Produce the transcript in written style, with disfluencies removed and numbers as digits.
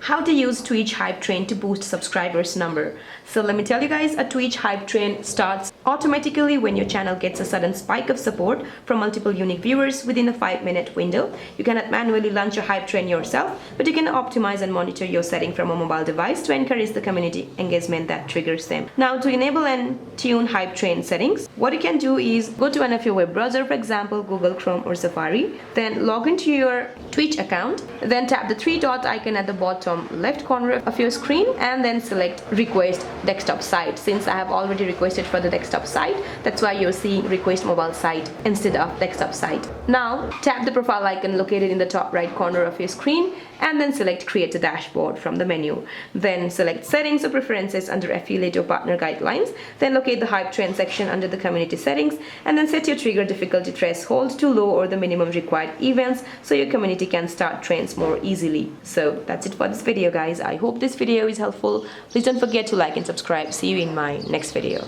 how to use Twitch hype train to boost subscribers number. So let me tell you guys, a Twitch hype train starts automatically when your channel gets a sudden spike of support from multiple unique viewers within a 5-minute window. You cannot manually launch a hype train yourself, but you can optimize and monitor your setting from a mobile device to encourage the community engagement that triggers them. Now, to enable and tune hype train settings, what you can do is go to one of your web browser, for example Google Chrome or Safari, then log into your Twitch account, then tap the three-dot icon at the bottom left corner of your screen and then select request desktop site. Since I have already requested for the desktop site, that's why you're seeing request mobile site instead of desktop site. Now tap the profile icon located in the top right corner of your screen and then select create a dashboard from the menu. Then select settings or preferences under affiliate or partner guidelines, then locate the hype train section under the community settings and then set your trigger difficulty threshold to low or the minimum required events so your community can start trains more easily. So that's it for this video, guys. I hope this video is helpful. Please don't forget to like and subscribe. See you in my next video.